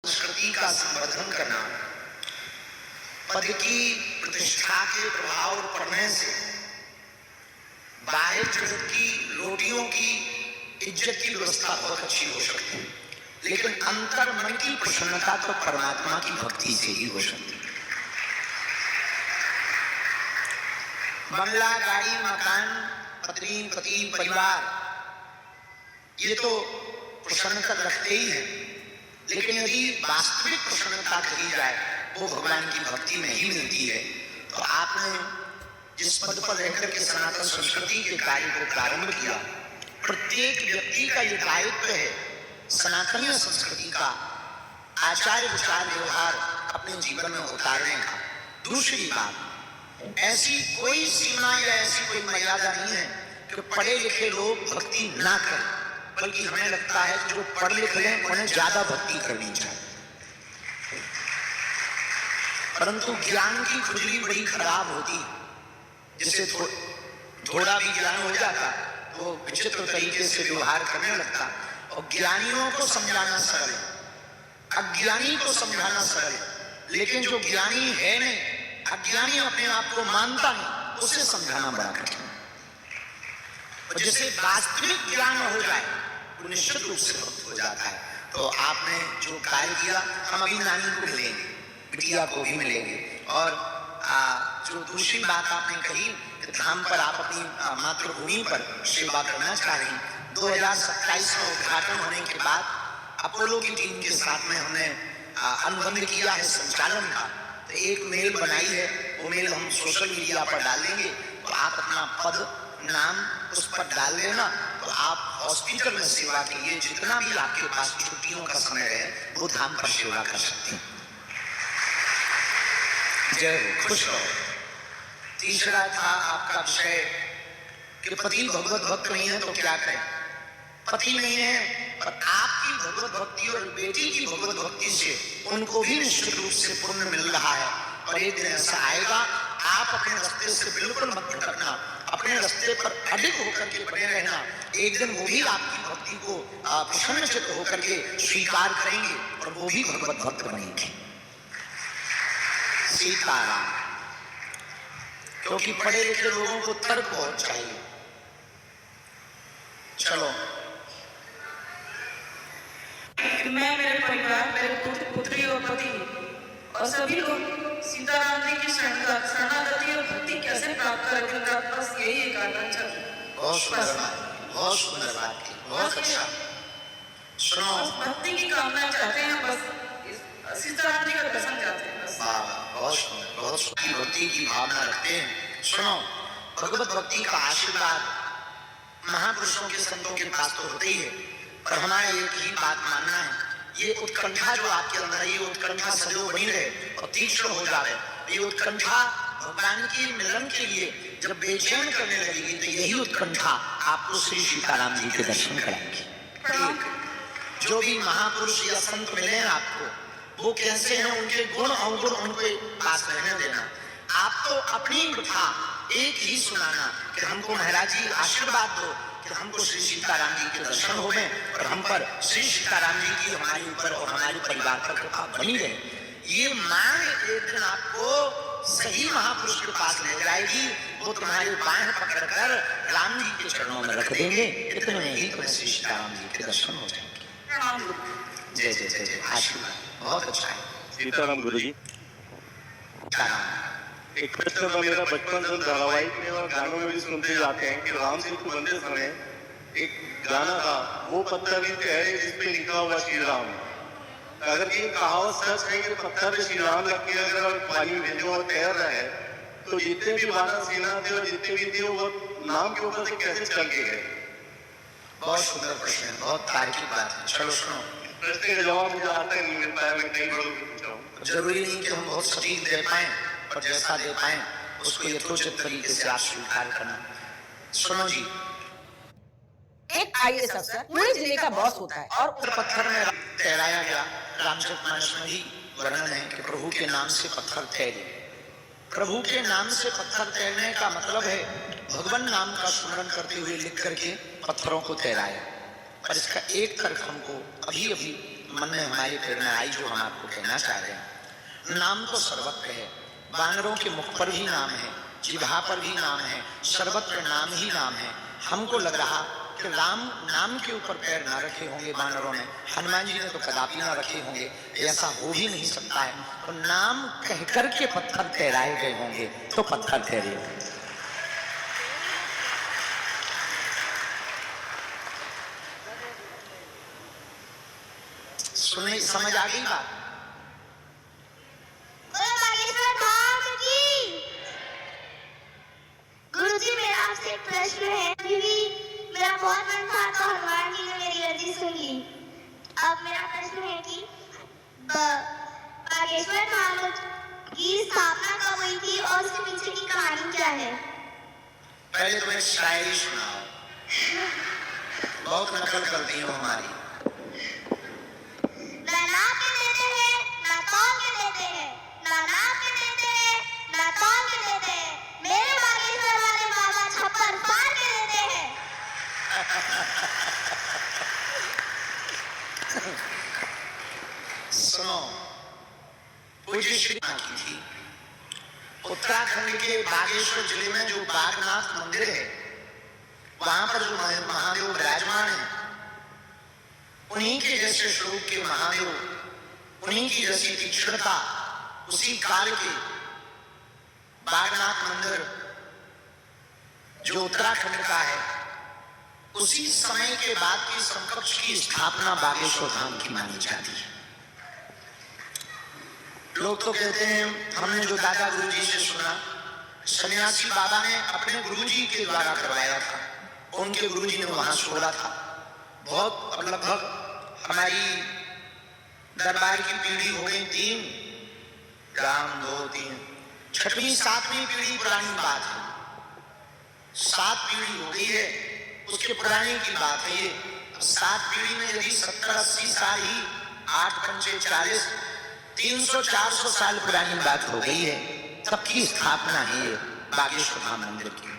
संस्कृति का संवर्धन करना, पद की प्रतिष्ठा के प्रभाव पड़ने से बाह्य जगत की रोटियों की इज्जत की व्यवस्था बहुत अच्छी हो सकती है, लेकिन अंतर मन की प्रसन्नता तो परमात्मा की भक्ति से ही हो सकती है। बंगला, गाड़ी, मकान, पत्नी, पति, परिवार, ये तो प्रसन्नता रखते ही है, लेकिन यदि वास्तविक प्रसन्नता कही जाए वो भगवान की भक्ति में ही मिलती है। तो आपने जिस पद पर रहकर के सनातन संस्कृति के कार्य को प्रारंभ किया, प्रत्येक व्यक्ति का ये दायित्व है सनातनीय संस्कृति का आचार विचार व्यवहार अपने जीवन में उतारने का। दूसरी बात, ऐसी कोई सीमा या ऐसी कोई मर्यादा नहीं है कि पढ़े लिखे लोग भक्ति ना करें, बल्कि हमें लगता है कि जो पढ़ लिख लें उन्हें ज्यादा भक्ति करनी चाहिए। परंतु ज्ञान की खुजली बड़ी खराब होती है, जिससे थोड़ा भी ज्ञान हो जाता वो विचित्र तरीके से व्यवहार करने लगता। और ज्ञानियों को समझाना सरल है, अज्ञानी को समझाना सरल है, लेकिन जो ज्ञानी है नहीं, अज्ञानी अपने आप को मानता नहीं, उसे समझाना बड़ा कठिन है। और जिसे वास्तविक ज्ञान हो जाए वो निश्चित रूप से भक्त हो जाता है। तो आपने जो कार्य किया, हम अभी नानी को मिलेंगे, बिटिया को भी मिलेंगे। और जो दूसरी बात आपने कही कि धाम पर आप अपनी मातृभूमि पर सेवा करना चाह रही, 2027 में उद्घाटन होने के बाद अपोलो की टीम के साथ में हमने अनुबंध किया है संचालन का। तो एक मेल बनाई है, वो मेल हम सोशल मीडिया पर डाल देंगे। तो आप अपना पद नाम उस पर डाल देना, तो आप हॉस्पिटल में सेवा के लिए जितना भी आपके पास छुट्टियों का समय है वो धाम पर सेवा कर सकते हैं। जय हो, खुश रहो। तीसरा था आपका विषय कि पति भगवत भक्त नहीं है तो क्या करें। पति नहीं है पर आपकी भगवत भक्ति और बेटी की भगवत भक्ति से उनको भी निश्चित रूप से पुण्य मिल रहा है। और एक दिन ऐसा आएगा, आप अपने रास्ते से बिल्कुल मत भटकना, अपने रास्ते पर अडिग होकर के बने रहना। एक दिन वो भी आपकी भक्ति को प्रसन्नचित्त होकर के स्वीकार करेंगे और वो भी भगवत भक्त बनेंगे। सीताराम। क्योंकि पढ़े लिखे लोगों को तर्क बहुत चाहिए। चलो, मैं, मेरे परिवार, मेरे पुत्र पुत्री और पति और सभी लोग सीताराम जी की शरणागति और भक्ति कैसे प्राप्त करेंगे, बस यही एक आनंद है। बहुत सुंदर बात, बहुत सुंदर बात की, बहुत अच्छा। सुनो, भक्ति की कामना चाहते हैं, बस सीताराम जी का दर्शन चाहते हैं बस। बहुत सुंदर, बहुत सुंदर भक्ति की भावना रखते हैं। सुनो, भगवत भक्ति का आशीर्वाद महापुरुषों के संतों के पास तो होते ही है, पर हमारा एक ही बात मानना है, ये उत्कंठा जो आपके अंदर है, ये उत्कंठा सदैव बनी रहे और तीक्ष्ण हो जाए। ये उत्कंठा भगवान की मिलन के लिए जब बेचैन करने लगेगी तो यही उत्कंठा आपको श्री सीताराम जी के दर्शन कराएंगे। जो भी महापुरुष या संत मिले हैं आपको, वो कैसे हैं, उनके गुण अवगुण उनके पास रहने देना। आप तो अपनी कथा एक ही सुनाना कि हमको महाराज जी आशीर्वाद दो कि हमको श्री सीताराम जी के दर्शन हो गए और हम पर श्री सीताराम जी की हमारे ऊपर और हमारे परिवार पर कृपा बनी रहे। ये मांग एक दिन आपको सही महापुरुष के पास ले जाएगी, वो तुम्हारे बाएं पकड़कर राम जी के चरणों में रख देंगे। इतने में ही तुम्हें श्री सीताराम जी के दर्शन हो जाएंगे। जय जय जय जय, आशीर्वाद बहुत अच्छा है। सीताराम गुरु जी, एक प्रश्न था मेरा, बचपन से धारावाहिक में और गानों में भी सुनते जाते हैं कि राम सेतु बनते समय एक गाना था, वो पत्थर भी ठहरे जिस पे लिखा हुआ श्री राम। अगर ये कहावत सच है कि पत्थर पे श्री राम लग के अगर पानी में भेजो और तैर रहा है, तो जितने भी वानर सेना थे और जितने भी थे वो नाम के ऊपर से कैसे चल के गए? बहुत सुंदर प्रश्न है, बहुत तार्किक बात है। चलो सुनो, प्रश्न का जवाब मुझे आता नहीं मिल पाया, मैं कई बड़ों से पूछा हूँ। जरूरी नहीं कि हम बहुत सटीक दे पाए, पर जैसा दे पाए उसको यथोचित तरीके से आप स्वीकार करना। सुनो जी, एक आईएएस अफसर पूरे जिले का बॉस होता है और पत्थर में तैराया गया। रामचरितमानस में ही वर्णन है कि प्रभु के नाम से पत्थर तैरे। प्रभु के नाम से पत्थर तैरने का मतलब है भगवान नाम का स्मरण करते हुए लिख करके पत्थरों को तैराया। पर इसका एक तर्क हमको अभी अभी मन में हमारी प्रेरणा आई जो हम आपको कहना चाह रहे हैं। नाम तो सर्वत्र है, वानरों के मुख पर भी नाम है, जिह्वा पर भी नाम है, सर्वत्र नाम ही नाम है। हमको लग रहा कि राम नाम के ऊपर पैर ना रखे होंगे वानरों ने, हनुमान जी ने तो कदापि ना रखे होंगे, ऐसा हो ही नहीं सकता है। तो नाम कह करके पत्थर तैराए गए होंगे तो पत्थर ठहरे होंगे। सुनने समझ आ गई बात? गुरुजी, मेरा आपसे एक प्रश्न है। अभी भी मेरा बहुत मन था तो हनुमान जी ने मेरी अर्जी सुन ली। अब मेरा प्रश्न है कि बागेश्वर धाम की स्थापना कब हुई थी और उसके पीछे की कहानी क्या है? पहले तुम्हें शायरी सुनाओ, बहुत नकल करती हो हमारी। ना नाप के देते हैं, ना तौल के देते हैं, ना नाप के देते हैं, ना तौल के देते हैं। मेरे बागेश्वर वाले बाबा छप्पर फाड़ के देते हैं। सुनो, पूज्य श्री की थी उत्तराखंड के बागेश्वर जिले में जो बागनाथ मंदिर है, वहां पर जो महादेव विराजमान है, उन्हीं के जैसे स्वरूप के महादेव, उन्हीं की जैसी तीक्ष्णता, उसी काल के बागनाथ मंदिर जो उत्तराखंड का है, उसी समय के बाद की समकक्ष की स्थापना बागेश्वर धाम की मानी जाती है। लोग तो कहते हैं, हमने जो दादा गुरुजी से सुना, सन्यासी बाबा ने अपने गुरुजी के द्वारा करवाया था, उनके गुरुजी ने वहां छोड़ा था। बहुत लगभग हमारी दरबार की पीढ़ी हो गई 3, राम 2 3, 6वीं 7वीं पीढ़ी पुरानी बात है, 7 पीढ़ी हो गई है, उसके पुराने की बात है ये। 7 पीढ़ी में यदि 70-80 साल ही, 8 पंचे 40, 300-400 साल पुरानी बात हो गई है, तब की स्थापना है ये बागेश्वर धाम मंदिर की।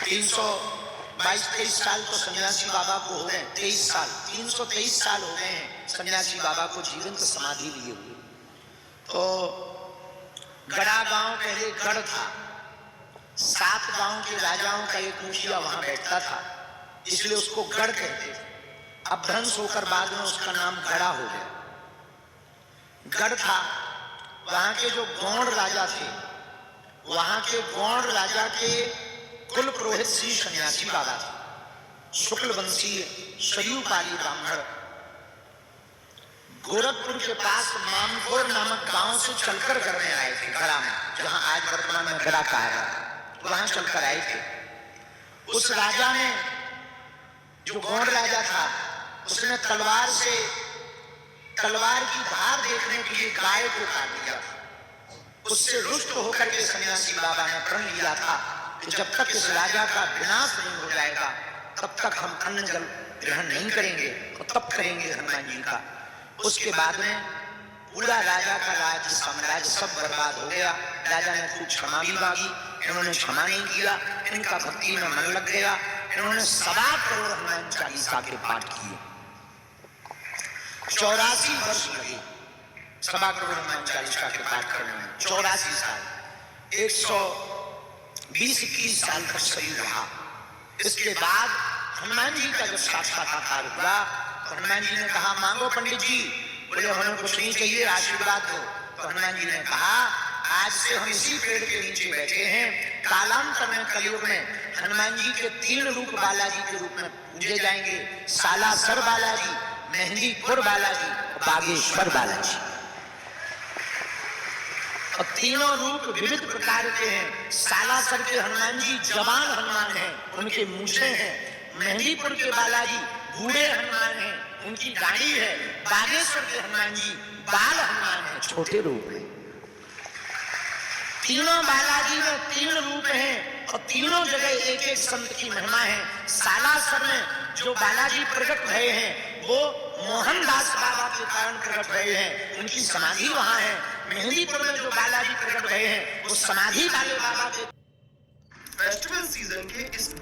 322-23 साल तो सन्यासी बाबा को हो गए, 23 साल, 323 साल हो गए हैं सन्यासी बाबा को जीवंत समाधि लिए हुए। तो गड़ा गांव पहले गढ़ था, 7 गांव के राजाओं का एक मुखिया वहां बैठता था, इसलिए उसको गढ़ कहते थे। अब ध्वंस होकर बाद में उसका नाम गड़ा हो गया। गढ़ था, वहां के जो गौड़ राजा थे, वहां के गौड़ राजा के कुल पुरोहित श्री सन्यासी बाबा थे, शुक्ल वंशीय सरयूपाली ब्राह्मण। गोरखपुर के पास मामखोर नामक गांव से चलकर घर में आए थे, गड़ा में, जहां आज वर्तमान में गड़ा कहा है, वहां चलकर आए थे। उस राजा ने, जो गौड़ राजा था, उसने तलवार की धार देखने के लिए गाय को काट दिया था। उससे रुष्ट होकर के सन्यासी बाबा ने प्रण लिया था कि जब तक इस राजा का विनाश नहीं हो जाएगा, तब तक हम अन्न जल ग्रहण नहीं करेंगे, तो तब करेंगे हनुमान जी का। उसके बाद में पूरा राजा का राज्य साम्राज्य सब बर्बाद हो गया। राजा ने खूब क्षमा भी मांगी, इन्होंने क्षमा नहीं किया, इनका भक्ति में मन लग गया, इन्होंने 1.25 करोड़ हनुमान चालीसा के पाठ किए। 84 वर्ष लगे 1.25 करोड़ हनुमान चालीसा के पाठ करने में, 84 साल, 120-21 साल तक शरीर रहा। इसके बाद हनुमान जी का जब साक्षात्कार हुआ तो हनुमान जी ने कहा, मांगो पंडित जी। बोले, हमें कुछ नहीं चाहिए, आशीर्वाद दो। तो हनुमान जी ने कहा, आज से हम इसी पेड़ के नीचे बैठे हैं, कालांतर में कलयुग में हनुमान जी के 3 रूप बालाजी के रूप में पूजे जाएंगे, सालासर बालाजी, मेहंदीपुर बालाजी, बागेश्वर बालाजी। और तीनों रूप विविध प्रकार के हैं। सालासर के हनुमान जी जवान हनुमान हैं, उनके मूछे हैं। मेहंदीपुर के बालाजी बूढ़े हनुमान हैं, उनकी दाढ़ी है। बागेश्वर के हनुमान जी बाल हनुमान हैं, छोटे रूप हैं। तीनों बालाजी में 3 रूप हैं और तीनों जगह एक एक संत की महिमा है। सालासर में जो बालाजी प्रकट भये हैं वो मोहनदास बाबा के कारण प्रकट भये हैं, उनकी समाधि वहां है। मेहंदीपुर में जो बालाजी प्रकट भये हैं वो समाधि वाले बाबा के। फेस्टिवल सीजन के इस